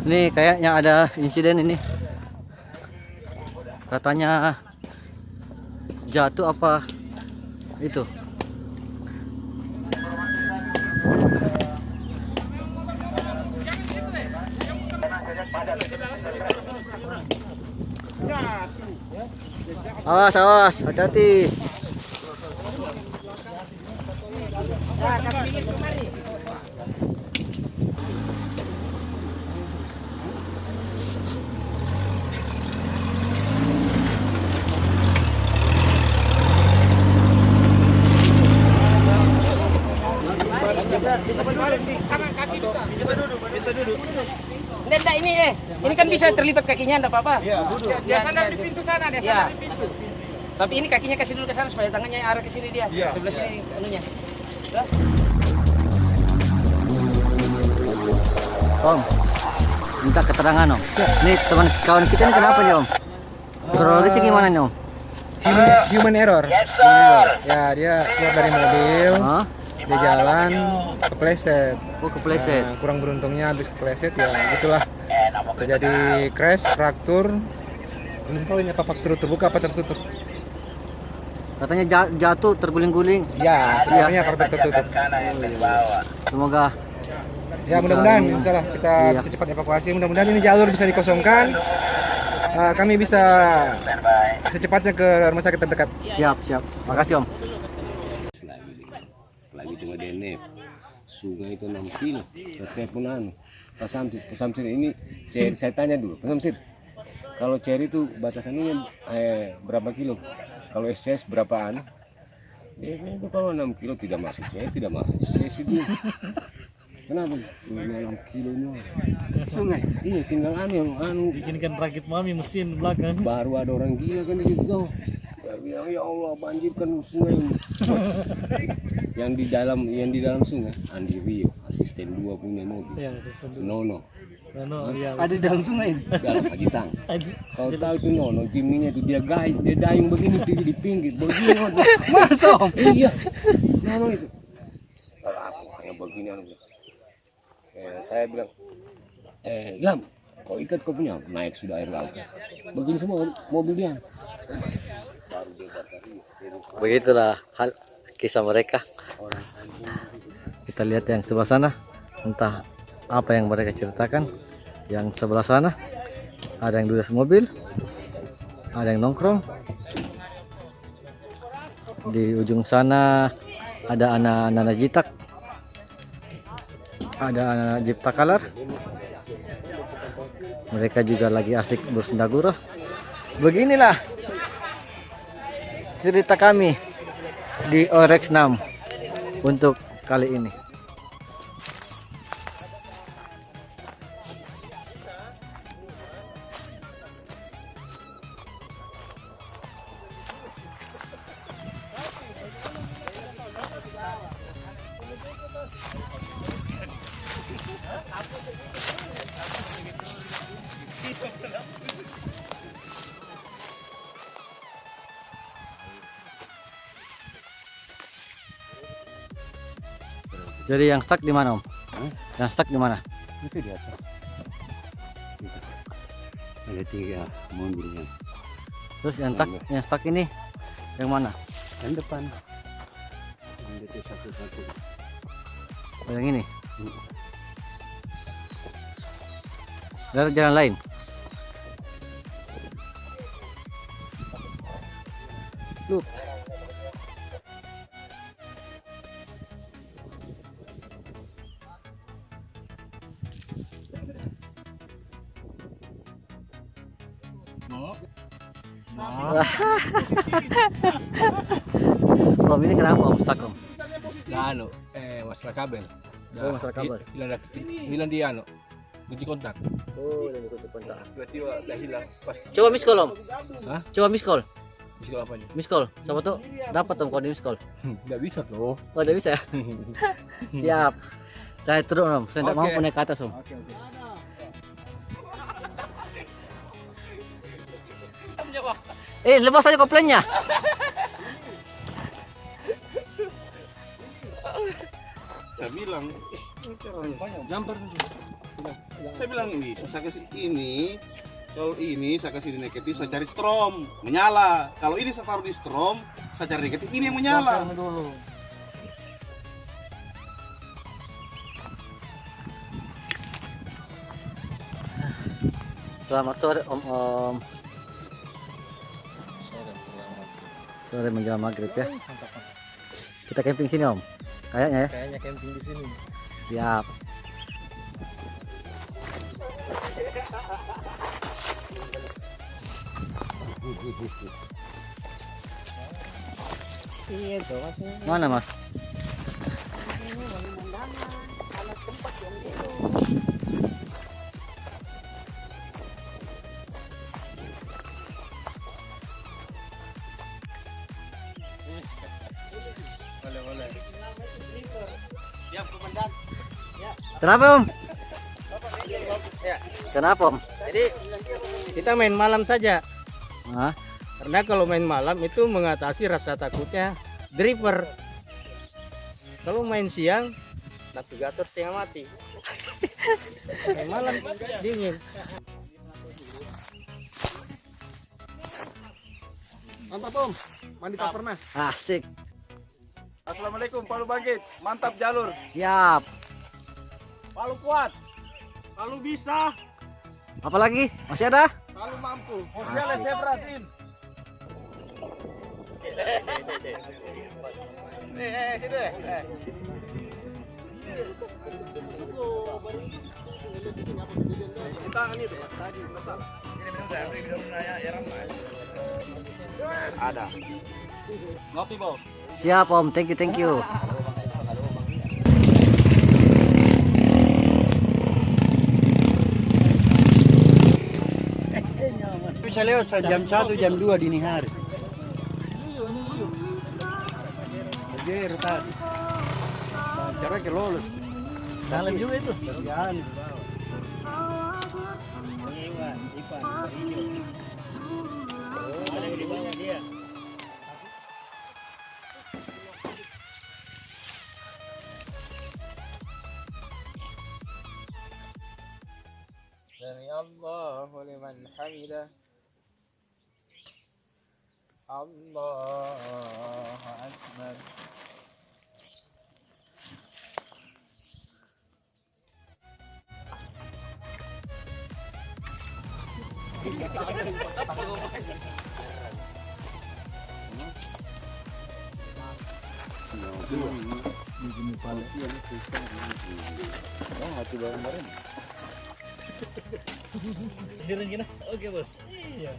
Ini kayaknya ada insiden ini. Katanya jatuh apa itu. Awas, awas, hati-hati. Tidak ini kan bisa terlibat kakinya, enggak apa-apa. Iya, duduk. Dia sana di pintu sana, dia sana di pintu. Tapi ini kakinya kasih dulu ke sana supaya tangannya arah ke sini dia. Iya. Sebelah sini anunya. Om, minta keterangan Om. Ini teman kawan kita ini kenapa nih Om? Kronologisnya gimana nih Om? Human error. Ya, dia keluar dari mobil, Hah? dia jalan kepleset. Oh, kepleset. Nah, kurang beruntungnya habis kepleset ya gitulah. Terjadi crash, fraktur. Belum tahu ini apa fraktur terbuka apa tertutup. Katanya jatuh terguling-guling. Ya, sebenarnya fraktur tertutup. Semoga Ya, mudah-mudahan insyaallah kita bisa cepat evakuasi. Mudah-mudahan ini jalur bisa dikosongkan. Kami bisa secepatnya ke rumah sakit terdekat. siap. Makasih Om. Lagi cuma denep sungai itu 6 kilo ketepunan Pasamsir ini Cer, saya tanya dulu Pasamsir, kalau Cer itu batasannya berapa kilo, kalau SCS berapaan? Dia bilang itu kalau 6 kilo tidak masuk, saya tidak masuk, saya sudah kenapa? 6 kilo sungai, iya tinggal anu Bikinkan rakit mami mesin belakang. baru ada orang gila kan di situ tuh. Saya bilang ya Allah banjirkan sungai ini. yang di dalam sungai Andi Rio asisten 2 punya mobil. Ya, asisten 2. Nono Nono, iya. Ada di dalam sungai ini. dalam Agitang. Kau tahu itu Nono timnya itu dia dayung begini di pinggir begini. Masa Om? Iya. Nono itu. Kalau aku hanya begini saya bilang Ilham kau ikat kau punya naik sudah air laut begini semua mobil dia baru dia kata Begitulah hal kisah mereka. Kita lihat yang sebelah sana, entah apa yang mereka ceritakan. Yang sebelah sana ada yang duduk mobil, ada yang nongkrong. Di ujung sana ada anak-anak jitak, ada anak Jipta Kalar. Mereka juga lagi asik bersendagurah. Beginilah cerita kami di Orex 6 untuk kali ini. Jadi yang stuck di mana Om? Yang stuck di mana? itu di atas ada 3 mobilnya Terus yang stuck ini yang mana? yang depan yang itu satu-satu. Oh, yang ini. Dari jalan lain. Look. Om ini kenapa Om stuck Om? Masalah kabel. Oh, masalah kabel. Hilang dia kunci kontak. Oh, dan ikut kontak. Tiba-tiba dah hilang. Pas Coba miss call Om. Hah? Coba miss call. bisa apanya? Miss call. Siapa tuh dapat Om kalau di miss call. Enggak bisa tuh. Oh, udah bisa ya? Siap. Saya turun Om. Saya tidak Oke. mau naik ke atas Om. Oke. Lepas aja koplennya. Saya bilang, jumper Saya bilang ini, saya kasih ini. Kalau ini saya kasih di negatif, saya cari strom, menyala. Kalau ini saya taruh di strom, saya cari negatif, ini yang menyala. Selamat sore Om. Sore menjelang maghrib ya. Kita camping sini Om. Kayaknya ya. Kayaknya camping di sini. Siap. Mana Mas? Kenapa Om? Kenapa Om? Jadi kita main malam saja. Hah? Karena kalau main malam itu mengatasi rasa takutnya driver. Kalau main siang, navigator setengah mati. Main malam dingin. Mantap Om. Mandi tak pernah. Asik. Assalamualaikum Palu bangkit. Mantap jalur. Siap. Palu kuat. Kalau bisa. Apalagi? Masih ada? Palu mampu. Osial zebra tim. Ngopi Bos. Siap Om. Thank you. Bisa lewat jam 1, jam 2 dini hari. Jadi tadi. Cara ke lolos. Dalam juga itu. Jangan. Sami Allahu liman hamidah. Allahu akbar. Kira-kira. Oke Bos. Iya.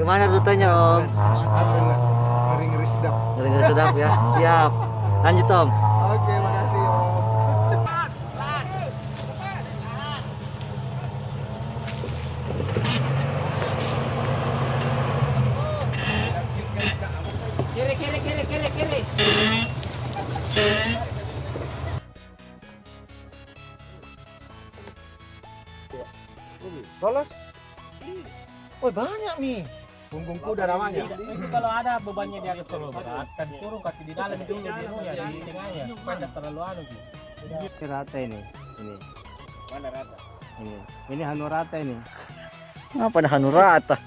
Kemana rutenya Om? Ngeri-ngeri sedap. Ngeri-ngeri sedap ya. Siap. Lanjut Om. Oke, makasih Om. Kiri. Lolos? Oh banyak nih. Punggung kuda namanya. Itu kalau ada bebannya di atas terlalu berat, kan turun kaki di dalam dulu di tengahnya, supaya terlalu anu sih. Ini rata ini. Mana rata? Ini hanu rata ini. Apa dah Hanu rata?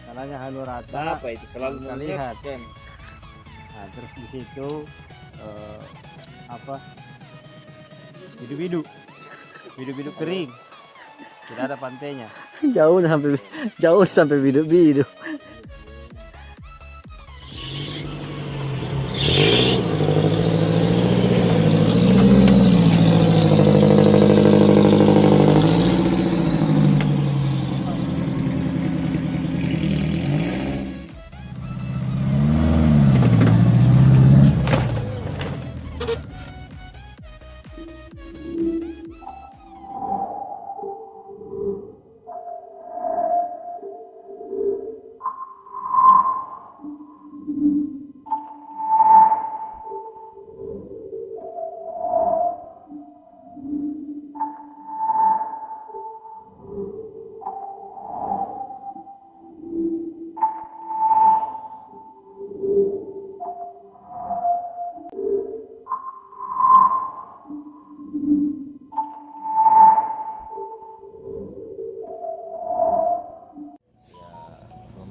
Salahnya hanu rata. Apa itu selalu Kita lihat kan. Nah, terus di situ bidu-bidu kering. Tidak ada pantainya. Jauh sampai bidu-bidu.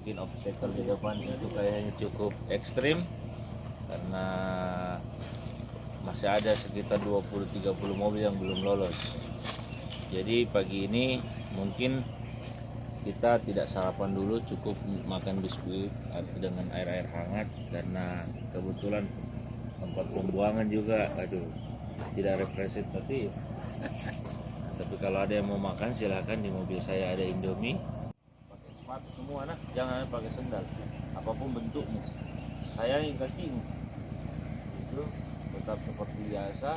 Mungkin obstacle di depan itu kayaknya cukup ekstrim karena masih ada sekitar 20-30 mobil yang belum lolos. Jadi pagi ini mungkin kita tidak sarapan dulu, cukup makan biskuit dengan air hangat karena kebetulan tempat pembuangan juga tidak representatif. Tapi kalau ada yang mau makan silahkan, di mobil saya ada Indomie. Pakai sepatu semua nak, jangan pakai sendal apapun bentukmu, sayangi kakimu itu tetap seperti biasa.